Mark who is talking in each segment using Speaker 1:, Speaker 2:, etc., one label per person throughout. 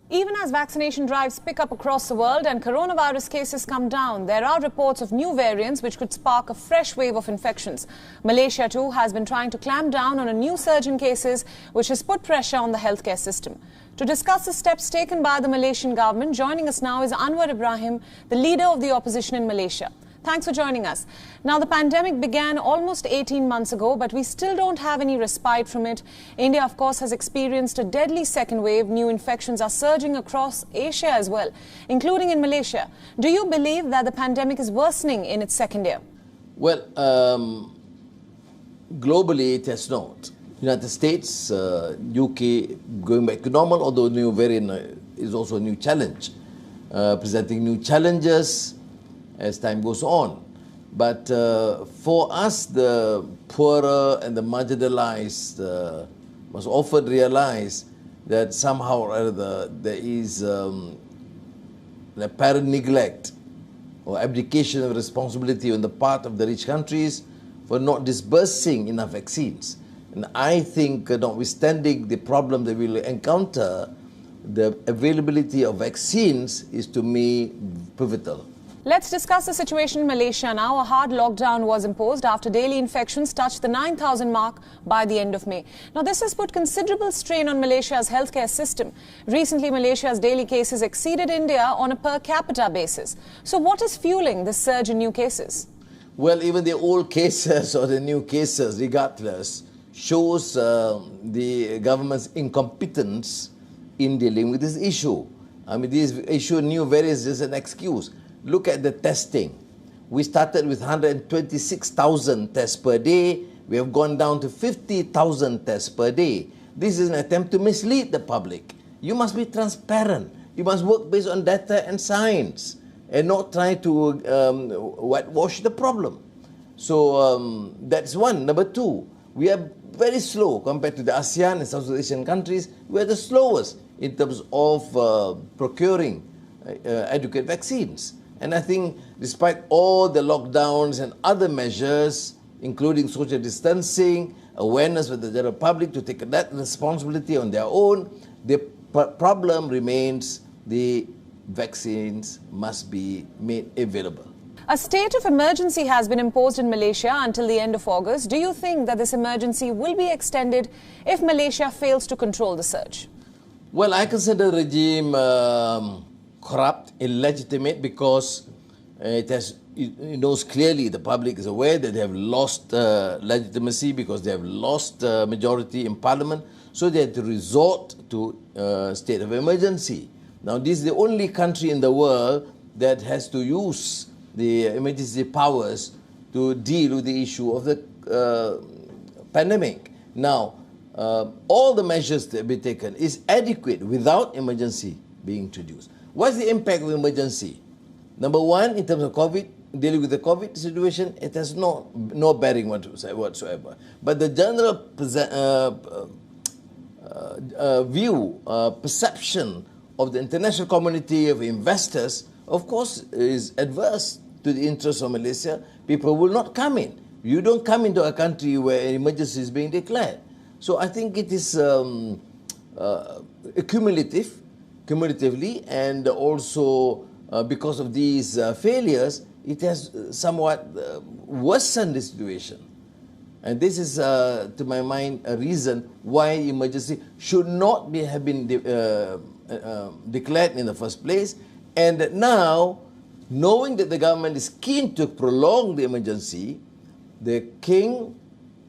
Speaker 1: Even as vaccination drives pick up across the world and coronavirus cases come down, there are reports of new variants which could spark a fresh wave of infections. Malaysia too has been trying to clamp down on a new surge in cases which has put pressure on the healthcare system. To discuss the steps taken by the Malaysian government, joining us now is Anwar Ibrahim, the leader of the opposition in Malaysia. Thanks for joining us. Now, the pandemic began almost 18 months ago, but we still don't have any respite from it. India, of course, has experienced a deadly second wave. New infections are surging across Asia as well, including in Malaysia. Do you believe that the pandemic is worsening in its second year?
Speaker 2: Well, globally it has not. United States, UK going back to normal, although new variant is also a new challenge, presenting new challenges as time goes on. But for us, the poorer and the marginalized must often realize that somehow or other there is an apparent neglect or abdication of responsibility on the part of the rich countries for not disbursing enough vaccines. And I think, notwithstanding the problem that we will encounter, the availability of vaccines is to me pivotal.
Speaker 1: Let's discuss the situation in Malaysia now. A hard lockdown was imposed after daily infections touched the 9,000 mark by the end of May. Now, this has put considerable strain on Malaysia's healthcare system. Recently, Malaysia's daily cases exceeded India on a per capita basis. So what is fueling this surge in new cases?
Speaker 2: Well, even the old cases or the new cases, regardless, shows the government's incompetence in dealing with this issue. I mean, this issue, new variants, is an excuse. Look at the testing. We started with 126,000 tests per day. We have gone down to 50,000 tests per day. This is an attempt to mislead the public. You must be transparent. You must work based on data and science and not try to whitewash the problem. So that's one. Number two, we are very slow compared to the ASEAN and Southeast Asian countries. We are the slowest in terms of procuring adequate vaccines. And I think despite all the lockdowns and other measures, including social distancing, awareness with the general public to take that responsibility on their own, the problem remains: the vaccines must be made available.
Speaker 1: A state of emergency has been imposed in Malaysia until the end of August. Do you think that this emergency will be extended if Malaysia fails to control the surge?
Speaker 2: Well, I consider the regime corrupt, illegitimate, because it knows clearly, the public is aware that they have lost legitimacy because they have lost majority in parliament, so they had to resort to state of emergency. Now, this is the only country in the world that has to use the emergency powers to deal with the issue of the pandemic. Now, all the measures that have been taken is adequate without emergency being introduced. What's the impact of emergency? Number one, in terms of COVID, dealing with the COVID situation, it has no bearing whatsoever. But the general perception of the international community of investors, of course, is adverse to the interests of Malaysia. People will not come in. You don't come into a country where an emergency is being declared. So I think it is cumulatively, and also because of these failures, it has somewhat worsened the situation. And this is, to my mind, a reason why emergency should not have been declared in the first place. And now, knowing that the government is keen to prolong the emergency, the King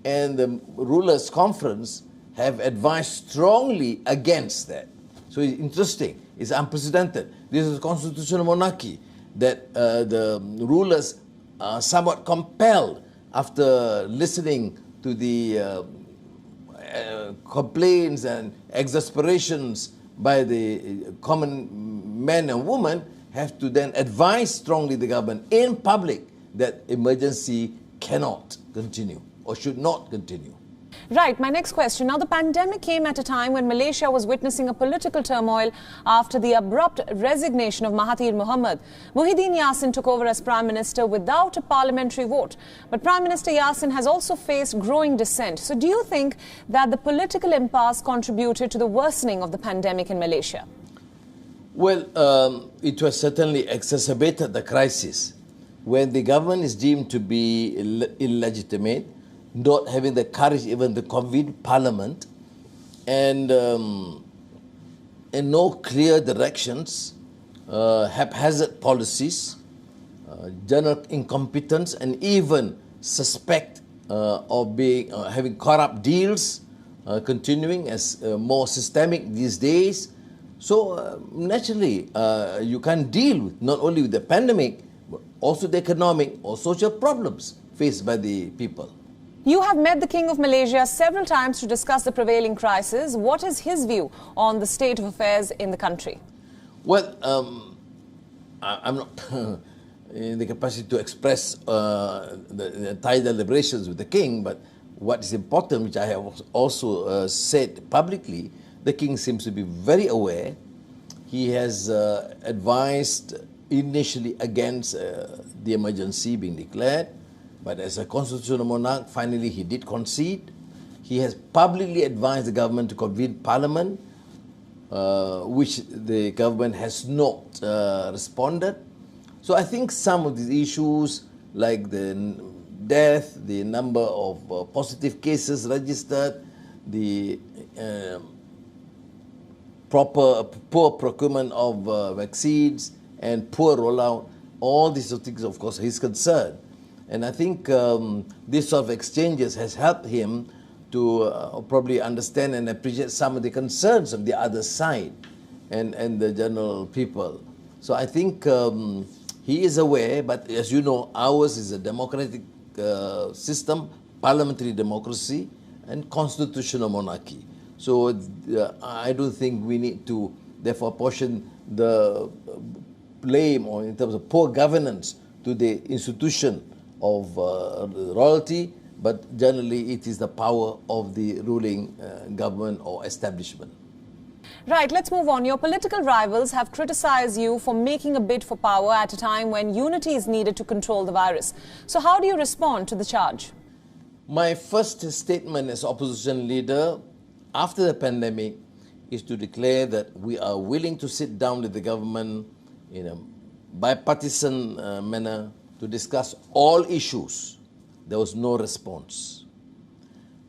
Speaker 2: and the Rulers' Conference have advised strongly against that. So it's interesting, it's unprecedented. This is a constitutional monarchy that the rulers are somewhat compelled, after listening to the complaints and exasperations by the common men and women, have to then advise strongly the government in public that emergency cannot continue or should not continue.
Speaker 1: Right, my next question. Now, the pandemic came at a time when Malaysia was witnessing a political turmoil after the abrupt resignation of Mahathir Mohamad. Muhyiddin Yassin took over as Prime Minister without a parliamentary vote. But Prime Minister Yassin has also faced growing dissent. So do you think that the political impasse contributed to the worsening of the pandemic in Malaysia?
Speaker 2: Well, it was certainly exacerbated the crisis when the government is deemed to be illegitimate, not having the courage even to convene parliament, and no clear directions, haphazard policies, general incompetence, and even suspect of being having corrupt deals continuing as more systemic these days. So naturally, you can't deal with not only with the pandemic, but also the economic or social problems faced by the people.
Speaker 1: You have met the King of Malaysia several times to discuss the prevailing crisis. What is his view on the state of affairs in the country?
Speaker 2: Well, I'm not in the capacity to express the entire deliberations with the King, but what is important, which I have also said publicly, the King seems to be very aware. He has advised initially against the emergency being declared, but as a constitutional monarch, finally he did concede. He has publicly advised the government to convene parliament, which the government has not responded. So I think some of these issues, like the death, the number of positive cases registered, the poor procurement of vaccines and poor rollout, all these things, of course, his concern. And I think this sort of exchanges has helped him to probably understand and appreciate some of the concerns of the other side and the general people. So I think he is aware, but as you know, ours is a democratic system, parliamentary democracy, and constitutional monarchy. So I don't think we need to therefore portion the blame or in terms of poor governance to the institution of royalty, but generally it is the power of the ruling government or establishment.
Speaker 1: Right, let's move on. Your political rivals have criticized you for making a bid for power at a time when unity is needed to control the virus. So how do you respond to the charge?
Speaker 2: My first statement as opposition leader after the pandemic is to declare that we are willing to sit down with the government in a bipartisan manner to discuss all issues. There was no response.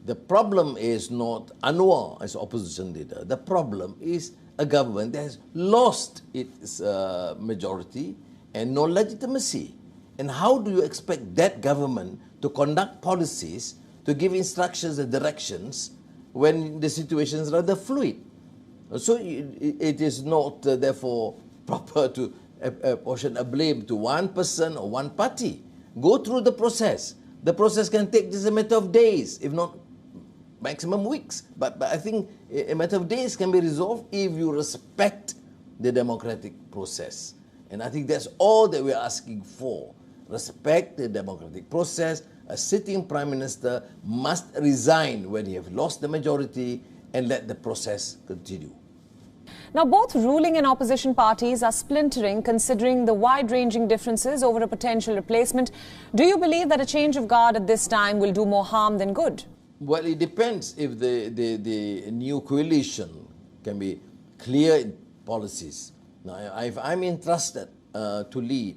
Speaker 2: The problem is not Anwar as opposition leader. The problem is a government that has lost its majority and no legitimacy. And how do you expect that government to conduct policies, to give instructions and directions when the situation is rather fluid? So it is not therefore proper to apportion a blame to one person or one party. Go through the process. The process can take just a matter of days, if not maximum weeks. But I think a matter of days can be resolved if you respect the democratic process. And I think that's all that we're asking for. Respect the democratic process. A sitting Prime Minister must resign when he has lost the majority and let the process continue.
Speaker 1: Now, both ruling and opposition parties are splintering considering the wide-ranging differences over a potential replacement. Do you believe that a change of guard at this time will do more harm than good?
Speaker 2: Well, it depends if the new coalition can be clear in policies. Now, if I'm entrusted to lead,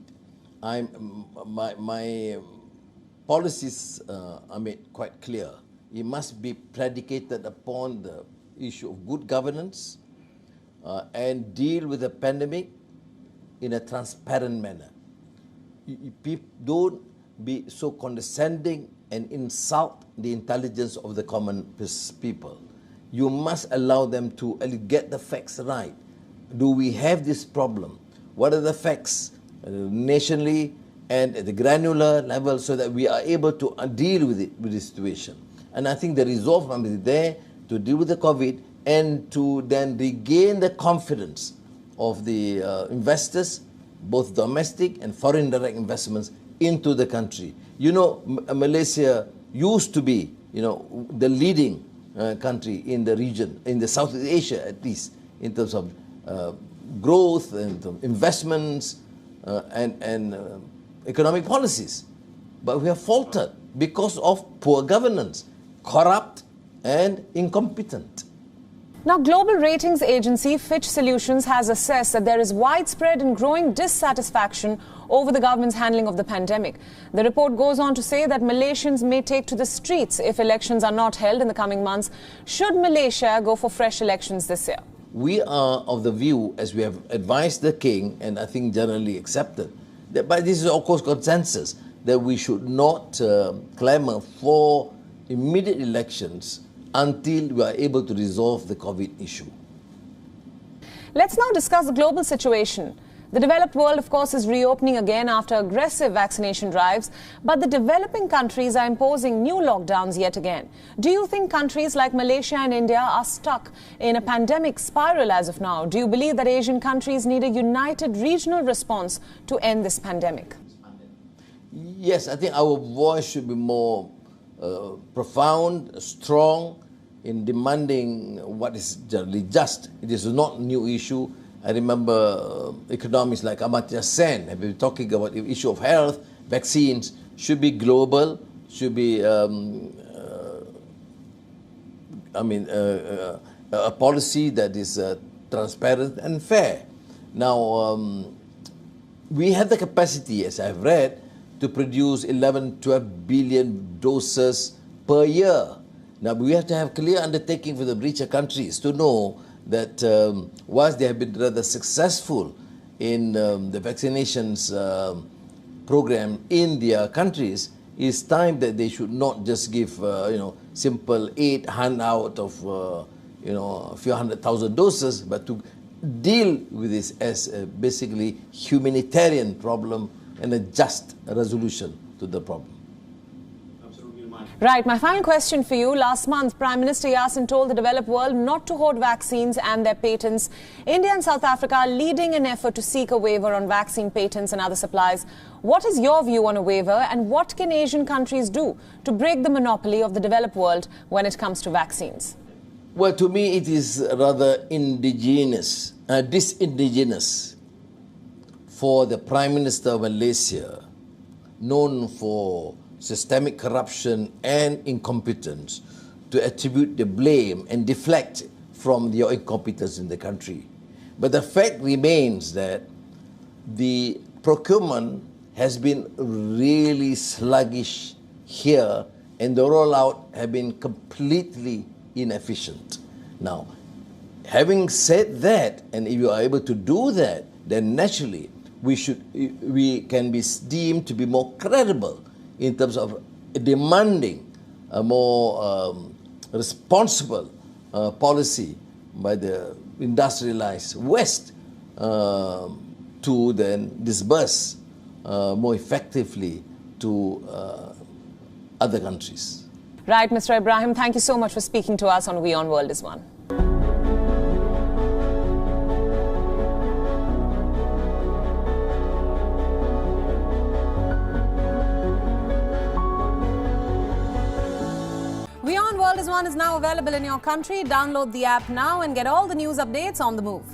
Speaker 2: my policies are made quite clear. It must be predicated upon the issue of good governance and deal with the pandemic in a transparent manner. Don't be so condescending and insult the intelligence of the common people. You must allow them to get the facts right. Do we have this problem? What are the facts nationally and at the granular level so that we are able to deal with it, with the situation? And I think the resolve must be there to deal with the COVID and to then regain the confidence of the investors, both domestic and foreign direct investments into the country. You know, Malaysia used to be, the leading country in the region, in the Southeast Asia at least, in terms of growth and investments and economic policies. But we have faltered because of poor governance, corrupt and incompetent.
Speaker 1: Now, global ratings agency Fitch Solutions has assessed that there is widespread and growing dissatisfaction over the government's handling of the pandemic. The report goes on to say that Malaysians may take to the streets if elections are not held in the coming months. Should Malaysia go for fresh elections this year?
Speaker 2: We are of the view, as we have advised the King, and I think generally accepted, that by this is of course consensus, that we should not clamour for immediate elections until we are able to resolve the COVID issue.
Speaker 1: Let's now discuss the global situation. The developed world, of course, is reopening again after aggressive vaccination drives, but the developing countries are imposing new lockdowns yet again. Do you think countries like Malaysia and India are stuck in a pandemic spiral as of now? Do you believe that Asian countries need a united regional response to end this pandemic?
Speaker 2: Yes, I think our voice should be more profound, strong in demanding what is generally just. It is not a new issue. I remember economists like Amartya Sen have been talking about the issue of health, vaccines should be global, should be a policy that is transparent and fair. Now, we have the capacity, as I've read, to produce 11-12 billion doses per year. Now, we have to have clear undertaking for the richer countries to know that whilst they have been rather successful in the vaccinations program in their countries, it's time that they should not just give simple aid handout of a few 100,000 doses, but to deal with this as a basically humanitarian problem and a just resolution to the problem.
Speaker 1: Right. My final question for you. Last month, Prime Minister Yassin told the developed world not to hoard vaccines and their patents. India and South Africa are leading an effort to seek a waiver on vaccine patents and other supplies. What is your view on a waiver, and what can Asian countries do to break the monopoly of the developed world when it comes to vaccines?
Speaker 2: Well, to me, it is rather disindigenous for the Prime Minister of Malaysia, known for systemic corruption and incompetence, to attribute the blame and deflect from your incompetence in the country. But the fact remains that the procurement has been really sluggish here, and the rollout have been completely inefficient. Now, having said that, and if you are able to do that, then naturally we can be deemed to be more credible in terms of demanding a more responsible policy by the industrialized West to then disburse more effectively to other countries.
Speaker 1: Right, Mr. Ibrahim, thank you so much for speaking to us on WION World is One. WION World is One is now available in your country. Download the app now and get all the news updates on the move.